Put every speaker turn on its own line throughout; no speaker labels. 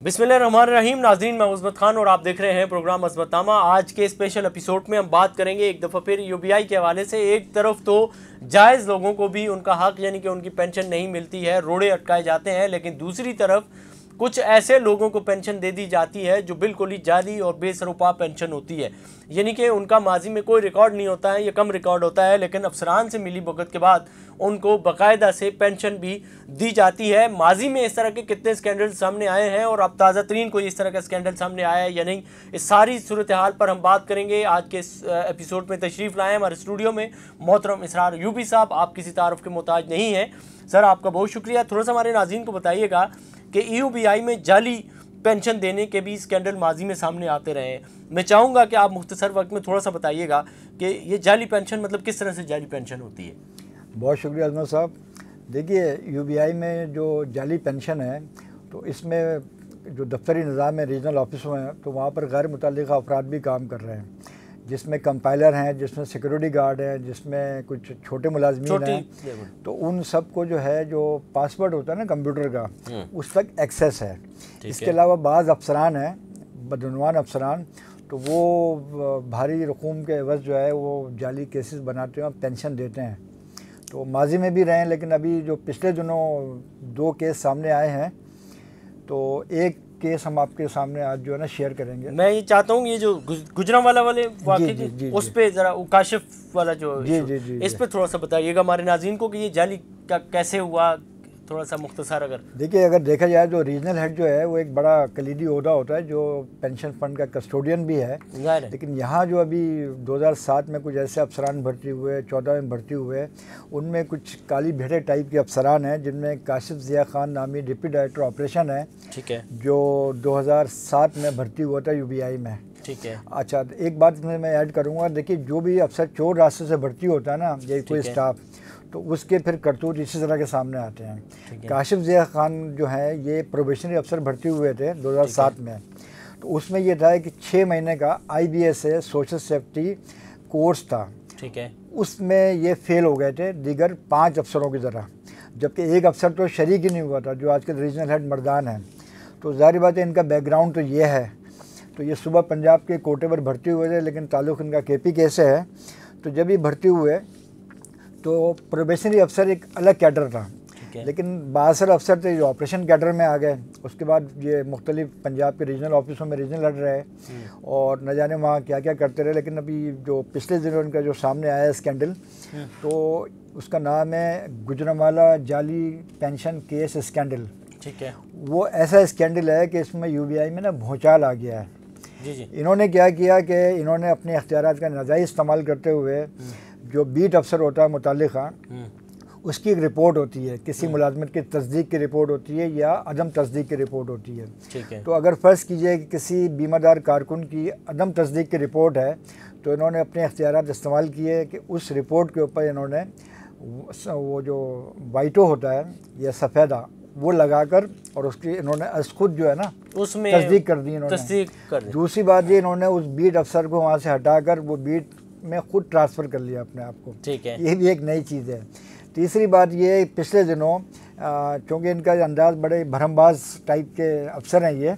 बिस्मिल्लाहिर्रहमानिर्रहीम। नाज़रीन, मैं उस्मत खान और आप देख रहे हैं प्रोग्राम अज़मतनामा। आज के स्पेशल एपिसोड में हम बात करेंगे एक दफ़ा फिर यूबीआई के हवाले से। एक तरफ तो जायज़ लोगों को भी उनका हक़ यानी कि उनकी पेंशन नहीं मिलती है, रोड़े अटकाए जाते हैं, लेकिन दूसरी तरफ कुछ ऐसे लोगों को पेंशन दे दी जाती है जो बिल्कुल ही जाली और बेसरोपा पेंशन होती है, यानी कि उनका माजी में कोई रिकॉर्ड नहीं होता है, ये कम रिकॉर्ड होता है, लेकिन अफसरान से मिली भगत के बाद उनको बाकायदा से पेंशन भी दी जाती है। माजी में इस तरह के कितने स्कैंडल सामने आए हैं और अब ताज़ा तरीन कोई इस तरह का स्कैंडल सामने आया है या नहीं, इस सारी सूरत हाल पर हम बात करेंगे। आज के इस एपिसोड में तशरीफ़ लाए हमारे स्टूडियो में मोहतरम इसरार यूबी साहब। आप किसी तारुफ के मोहताज नहीं हैं सर, आपका बहुत शुक्रिया। थोड़ा सा हमारे नाज़रीन को बताइएगा कि यूबीआई में जाली पेंशन देने के भी स्कैंडल माजी में सामने आते रहे हैं। मैं चाहूँगा कि आप मुख्तसर वक्त में थोड़ा सा बताइएगा कि ये जाली पेंशन मतलब किस तरह से जाली पेंशन होती है।
बहुत शुक्रिया अजमत साहब। देखिए, यूबीआई में जो जाली पेंशन है तो इसमें जो दफ्तरी निज़ाम है, रीजनल ऑफिस में, तो वहाँ पर गैर मुतल्लिक़ा अफराद भी काम कर रहे हैं, जिसमें कंपाइलर हैं, जिसमें सिक्योरिटी गार्ड हैं, जिसमें कुछ छोटे मुलाजमीन हैं। तो उन सब को जो है जो पासवर्ड होता है ना कंप्यूटर का, उस तक एक्सेस है। इसके अलावा बाज़ अफसरान हैं, बदनवान अफसरान, तो वो भारी रकूम के एवज़ जो है वो जाली केसेस बनाते हैं और पेंशन देते हैं। तो माजी में भी रहे हैं, लेकिन अभी जो पिछले दिनों 2 केस सामने आए हैं, तो एक केस हम आपके सामने आज जो है ना शेयर करेंगे।
मैं ये चाहता हूँ ये जो गुजरांवाला वाले वाक़े उस पे ज़रा काशिफ वाला जो इस पे थोड़ा सा बताइएगा हमारे नाज़रीन को कि ये जाली का कैसे हुआ, थोड़ा सा मुख्तसर। अगर
देखिए, अगर देखा जाए तो रीजनल हेड जो है वो एक बड़ा कलीदी ओहदा होता है जो पेंशन फंड का कस्टोडियन भी है, लेकिन यहाँ जो अभी 2007 में कुछ ऐसे अफसरान भर्ती हुए, 14 में भर्ती हुए, उनमें कुछ काली भेड़े टाइप के अफसरान हैं, जिनमें काशिफ ज़िया खान नामी डिप्टी डायरेक्टर ऑपरेशन है, ठीक है, जो 2007 में भर्ती हुआ था यूबीआई में। ठीक है। अच्छा, एक बात मैं ऐड करूँगा, देखिए जो भी अफसर चोर रास्ते से भर्ती होता है ना, ये कोई स्टाफ, तो उसके फिर करतूत इसी तरह के सामने आते हैं। काशिफ ज़िया खान जो है ये प्रोबेशनरी अफसर भर्ती हुए थे 2007 में, तो उसमें ये था कि 6 महीने का IBSA सोशल सेफ्टी कोर्स था, ठीक है, उसमें ये फेल हो गए थे दीगर 5 अफसरों की तरह, जबकि एक अफसर तो शरीक ही नहीं हुआ था जो आजकल रीजनल हेड मर्दान है। तो ज़ाहिर बात है इनका बैकग्राउंड तो ये है। तो ये सुबह पंजाब के कोटे पर भर्ती हुए थे, लेकिन ताल्लुक़ इनका KPK से है। तो जब ये भर्ती हुए तो प्रोबेशनरी अफसर एक अलग कैडर था, लेकिन 62 अफसर थे जो ऑपरेशन कैडर में आ गए। उसके बाद ये मुख्तलिफ पंजाब के रीजनल ऑफिसों में रीजनल हेड रहे और न जाने वहाँ क्या क्या करते रहे। लेकिन अभी जो पिछले दिनों इनका जो सामने आया स्कैंडल, तो उसका नाम है गुजरांवाला जाली पेंशन केस स्कैंडल। ठीक है, वो ऐसा स्कैंडल है कि इसमें यूबीआई में ना भूचाल आ गया है। जी। इन्होंने क्या किया कि इन्होंने अपने अख्तियारात का नाजायज़ इस्तेमाल करते हुए, जो बीट अफसर होता है मुताल्लिक़ा, उसकी एक रिपोर्ट होती है, किसी मुलाजमत की तस्दीक की रिपोर्ट होती है या अदम तस्दीक की रिपोर्ट होती है। ठीक है। तो अगर फ़र्ज़ कीजिए कि किसी बीमादार कारकुन की अदम तस्दीक की रिपोर्ट है, तो इन्होंने अपने अख्तियारात इस्तेमाल किए कि उस रिपोर्ट के ऊपर इन्होंने वो जो वाइटो होता है या सफ़ेदा वो लगाकर और उसकी इन्होंने खुद जो है ना उसमें तस्दीक कर दी इन्होंने। दूसरी बात ये, इन्होंने उस बीट अफसर को वहाँ से हटाकर वो बीट में खुद ट्रांसफ़र कर लिया अपने आप को। ठीक है, ये भी एक नई चीज़ है। तीसरी बात ये, पिछले दिनों चूँकि इनका अंदाज़ बड़े भरमबाज टाइप के अफसर हैं ये,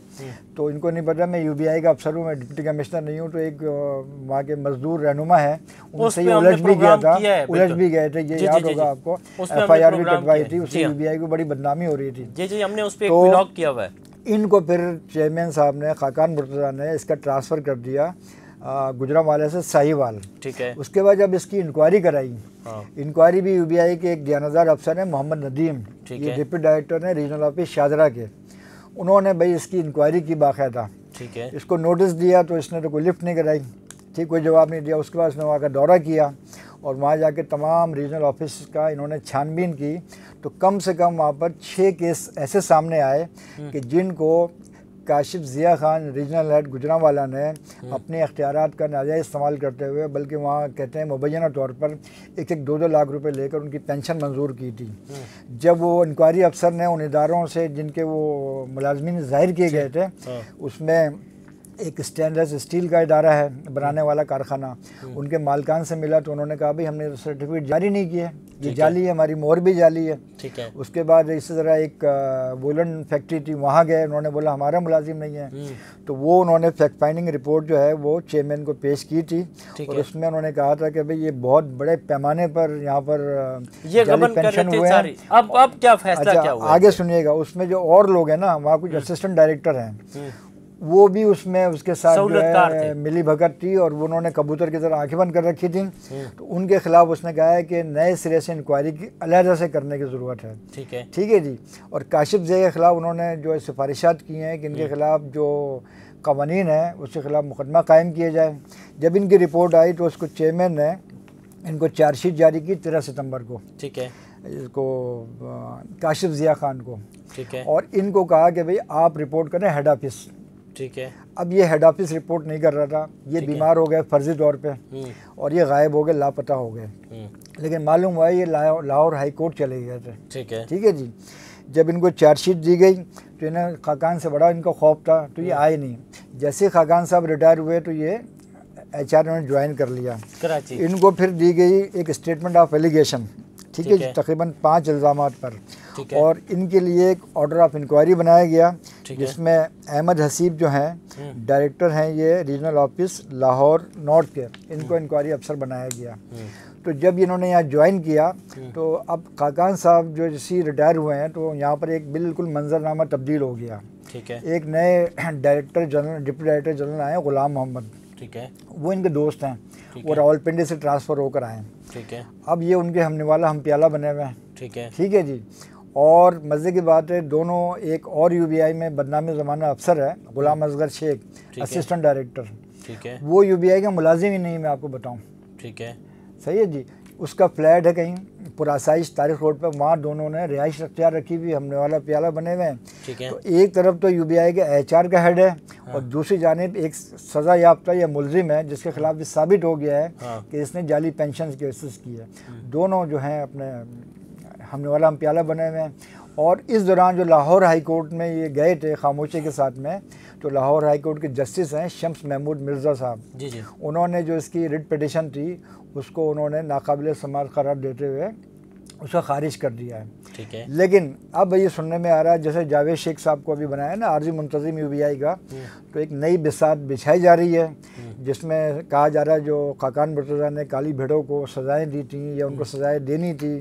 तो इनको नहीं पता मैं यूबीआई का अफसर हूँ, मैं डिप्टी कमिश्नर नहीं हूँ। तो एक वहाँ के मजदूर रहनुमा है, उनसे ये उलझ भी गया था, उलझ भी गए थे, ये याद होगा आपको। FIR भी कटवाई थी, उससे यूबीआई को बड़ी बदनामी हो रही थी। जी, हमने उस पर एक व्लॉग किया हुआ है। इनको फिर चेयरमैन साहब ने, खाकान मुर्तज़ा ने, इसका ट्रांसफ़र कर दिया गुजरांवाले से साहिवाल। ठीक है। उसके बाद जब इसकी इंक्वायरी कराई, इंक्वायरी भी यूबीआई के एक ज्ञानदार अफसर हैं मोहम्मद नदीम, ये डिप्टी डायरेक्टर हैं रीजनल ऑफिस शाहजरा के, उन्होंने भाई इसकी इंक्वायरी की बाकायदा। ठीक है। इसको नोटिस दिया तो इसने तो कोई लिफ्ट नहीं कराई, ठीक, कोई जवाब नहीं दिया। उसके बाद इसने वहाँ का दौरा किया और वहाँ जाके तमाम रीजनल ऑफिस का इन्होंने छानबीन की, तो कम से कम वहाँ पर 6 केस ऐसे सामने आए कि जिनको काशिफ ज़िया खान रीजनल हेड गुजरांवाला ने अपने अख्तियारात का नाजायज़ इस्तेमाल करते हुए, बल्कि वहाँ कहते हैं मुबैना तौर पर 1-2 लाख रुपए लेकर उनकी पेंशन मंजूर की थी। जब वो इंक्वायरी अफसर ने उन इदारों से जिनके वो मुलाजमीन ज़ाहिर किए गए थे, उसमें एक स्टेनलेस स्टील का इदारा है बनाने वाला कारखाना, उनके मालिकान से मिला तो उन्होंने कहा भाई हमने सर्टिफिकेट जारी नहीं किए, ये जाली है, हमारी मोहर भी जाली है।
ठीक है।
उसके बाद इसी तरह एक वुलन फैक्ट्री थी, वहाँ गए, उन्होंने बोला हमारा मुलाजिम नहीं है, तो वो उन्होंने फैक्ट फाइंडिंग रिपोर्ट जो है वो चेयरमैन को पेश की थी और उसमें उन्होंने कहा था कि भाई ये बहुत बड़े पैमाने पर यहाँ पर
ये जाली पेंशन हुए हैं। अब क्या फैसला क्या हुआ?
आगे सुनिएगा। उसमें जो और लोग हैं ना, वहाँ कुछ असिस्टेंट डायरेक्टर हैं, वो भी उसमें उसके साथ जो है मिली भगत थी और वो उन्होंने कबूतर की तरह आंखें बंद कर रखी थी। तो उनके खिलाफ उसने कहा है कि नए सिरे से इंक्वायरी की अलहदा से करने की ज़रूरत है।
ठीक है,
ठीक है जी। और काशिफ ज़े के ख़िलाफ़ उन्होंने जो सिफारिशात की हैं कि इनके ख़िलाफ़ जो कवानीन है उसके ख़िलाफ़ मुकदमा कायम किया जाए। जब इनकी रिपोर्ट आई तो उसको चेयरमैन ने इनको चार्जशीट जारी की 13 सितंबर को।
ठीक है।
इसको काशिफ ज़िया खान को।
ठीक है।
और इनको कहा कि भाई आप रिपोर्ट करें हेड ऑफिस।
ठीक है।
अब ये हेड ऑफिस रिपोर्ट नहीं कर रहा था, ये बीमार हो गए फर्जी तौर पे और ये गायब हो गए, लापता हो गए। लेकिन मालूम हुआ ये लाहौर हाई कोर्ट चले गए थे।
ठीक है।
ठीक है जी। जब इनको चार्जशीट दी गई तो इन्हें खाकान से बड़ा इनका खौफ था, तो ये आए नहीं। जैसे खाकान साहब रिटायर हुए तो ये HR ने ज्वाइन कर लिया
कराची।
इनको फिर दी गई एक स्टेटमेंट ऑफ एलिगेशन। ठीक है जी, तकरीबन 5 इल्ज़ामात पर। और इनके लिए एक ऑर्डर ऑफ इंक्वायरी बनाया गया जिसमें अहमद हसीब जो हैं डायरेक्टर हैं ये रीजनल ऑफिस लाहौर नॉर्थ के, इनको इंक्वायरी अफसर बनाया गया। तो जब इन्होंने यहाँ ज्वाइन किया तो अब खाकान साहब जो जैसे रिटायर हुए हैं तो यहाँ पर एक बिल्कुल मंजरनामा तब्दील हो गया।
ठीक है।
एक नए director general, deputy director general आए गुलाम मोहम्मद।
ठीक है।
वो इनके दोस्त हैं, वो रावलपिंडी से ट्रांसफ़र होकर आए।
ठीक है।
अब ये उनके हमने वाला हम प्याला बने हुए हैं।
ठीक है।
ठीक है जी। और मज़े की बात है दोनों, एक और UBI में बदनामी ज़माना अफसर है गुलाम असगर शेख, असिस्टेंट डायरेक्टर।
ठीक है।
वो UBI का मुलाजिम ही नहीं, मैं आपको बताऊं।
ठीक है।
सही है जी। उसका फ्लैट है कहीं पुरासाइश तारिक रोड पर, वहाँ दोनों ने रिहाइश अख्तियार रखी हुई, हमने वाला प्याला बने हुए हैं।
ठीक है।
तो एक तरफ तो UBI के HR का हेड है और दूसरी जानिब एक सज़ा याफ्ता या मुलजिम है जिसके खिलाफ भी साबित हो गया है कि इसने जाली पेंशन की कोशिश की है। दोनों जो हैं अपने हमने वाला हम प्याला बने हुए हैं। और इस दौरान जो लाहौर हाई कोर्ट में ये गए थे खामोशी के साथ में, तो लाहौर हाई कोर्ट के जस्टिस हैं शम्स महमूद मिर्ज़ा साहब जी। उन्होंने जो इसकी रिट पिटिशन थी उसको उन्होंने नाकाबिल समाअत करार देते हुए उसको खारिज कर दिया है।
ठीक है।
लेकिन अब ये सुनने में आ रहा है जैसे जावेद शेख साहब को अभी बनाया ना आर्जी मुंतज़िम UBI का, तो एक नई बिसात बिछाई जा रही है जिसमें कहा जा रहा है जो खाकान मुर्तज़ा ने काली भेड़ों को सज़ाएं दी थी या उनको सज़ाएं देनी थी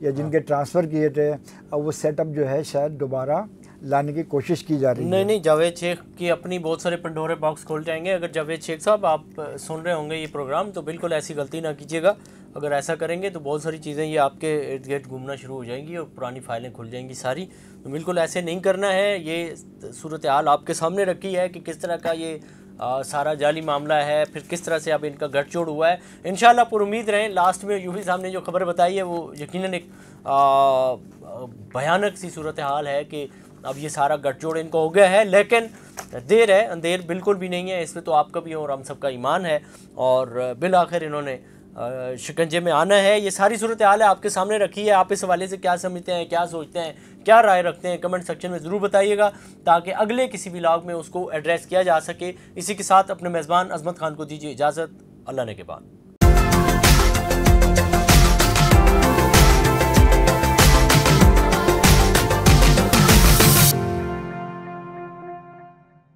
या जिनके ट्रांसफ़र किए थे, अब वो सेटअप जो है शायद दोबारा लाने की कोशिश की जा रही है।
नहीं, जावेद शेख की अपनी बहुत सारे पंडोरे बॉक्स खोल जाएंगे। अगर जावेद शेख साहब आप सुन रहे होंगे ये प्रोग्राम तो बिल्कुल ऐसी गलती ना कीजिएगा। अगर ऐसा करेंगे तो बहुत सारी चीज़ें ये आपके इर्द गिर्द घूमना शुरू हो जाएंगी और पुरानी फाइलें खुल जाएंगी सारी। तो बिल्कुल ऐसे नहीं करना है। ये सूरत हाल आपके सामने रखी है कि किस तरह का ये सारा जाली मामला है, फिर किस तरह से अब इनका गठजोड़ हुआ है। इंशाल्लाह पर उम्मीद रहें। लास्ट में यूवी साहब ने जो खबर बताई है वो यकीनन एक भयानक सी सूरत हाल है कि अब ये सारा गठजोड़ इनका हो गया है। लेकिन देर है अंधेर बिल्कुल भी नहीं है, इसमें तो आपका भी और हम सबका ईमान है और बिल आखिर इन्होंने शिकंजे में आना है। ये सारी सूरत हाल है आपके सामने रखी है। आप इस हवाले से क्या समझते हैं, क्या सोचते हैं, क्या राय रखते हैं, कमेंट सेक्शन में ज़रूर बताइएगा ताकि अगले किसी व्लॉग में उसको एड्रेस किया जा सके। इसी के साथ अपने मेज़बान अजमत खान को दीजिए इजाज़त। अल्लाह ने के बाद।